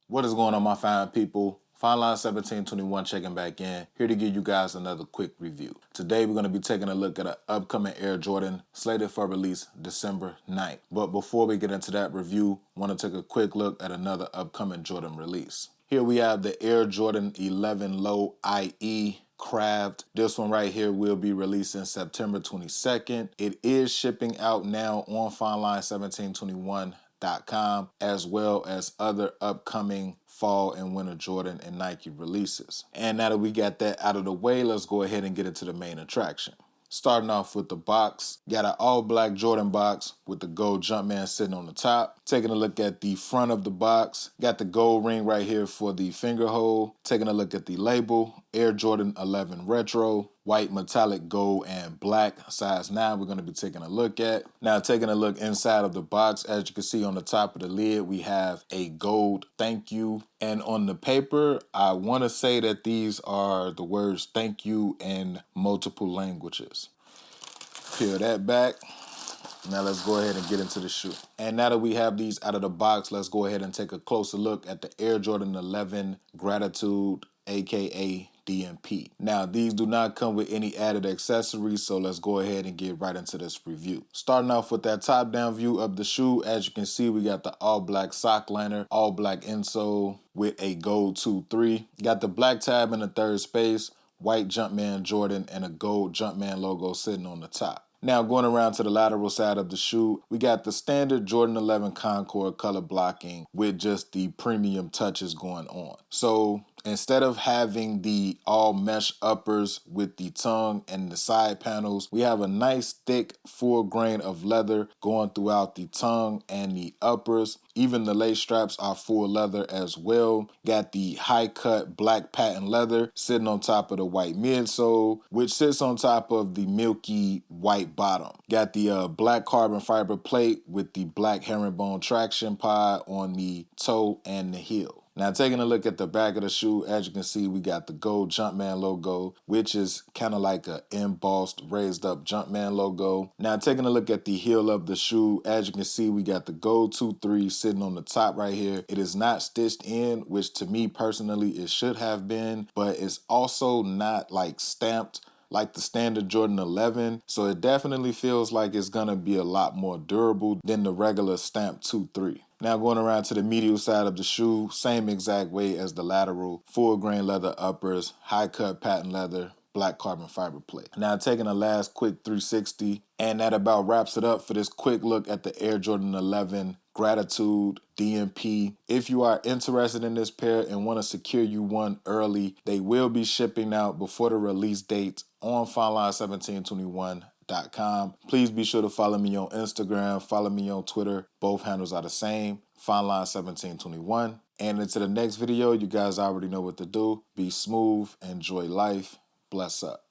What is going on, my fine people? Fine Line 1721 checking back in, here to give you guys another quick review. Today we're going to be taking a look at an upcoming Air Jordan slated for release December 9th. But before we get into that review, I want to take a quick look at another upcoming Jordan release. Here we have the Air Jordan 11 Low IE Craft. This one right here will be releasing September 22nd. It is shipping out now on FineLine1721.com, as well as other upcoming fall and winter Jordan and Nike releases. And now that we got that out of the way, let's go ahead and get into the main attraction. Starting off with the box, got an all black Jordan box with the gold Jumpman sitting on the top. Taking a look at the front of the box, got the gold ring right here for the finger hole. Taking a look at the label, Air Jordan 11 Retro, white, metallic, gold, and black, size 9 we're going to be taking a look at. Now taking a look inside of the box, as you can see on the top of the lid, we have a gold thank you. And on the paper, I want to say that these are the words thank you in multiple languages. Peel that back. Now let's go ahead and get into the shoe. And now that we have these out of the box, let's go ahead and take a closer look at the Air Jordan 11 Gratitude, aka DMP. Now, these do not come with any added accessories, so let's go ahead and get right into this review. Starting off with that top-down view of the shoe, as you can see, we got the all-black sock liner, all-black insole with a gold 2-3. Got the black tab in the third space, white Jumpman Jordan, and a gold Jumpman logo sitting on the top. Now going around to the lateral side of the shoe, we got the standard Jordan 11 Concord color blocking with just the premium touches going on. So instead of having the all mesh uppers with the tongue and the side panels, we have a nice thick full grain of leather going throughout the tongue and the uppers. Even the lace straps are full leather as well. Got the high cut black patent leather sitting on top of the white midsole, which sits on top of the milky white bottom. Got the black carbon fiber plate with the black herringbone traction pod on the toe and the heel. Now taking a look at the back of the shoe, as you can see, we got the gold Jumpman logo, which is kind of like a embossed, raised up Jumpman logo. Now taking a look at the heel of the shoe, as you can see, we got the gold 2-3 sitting on the top right here. It is not stitched in, which to me personally, it should have been, but it's also not like stamped like the standard Jordan 11. So it definitely feels like it's gonna be a lot more durable than the regular stamped 2-3. Now going around to the medial side of the shoe, same exact way as the lateral, full grain leather uppers, high cut patent leather, black carbon fiber plate. Now taking a last quick 360, and that about wraps it up for this quick look at the Air Jordan 11 Gratitude DMP. If you are interested in this pair and want to secure you one early, they will be shipping out before the release date on FineLine1721.com. Please be sure to follow me on Instagram, follow me on Twitter. Both handles are the same, FineLine1721. And until the next video, you guys already know what to do. Be smooth, enjoy life, bless up.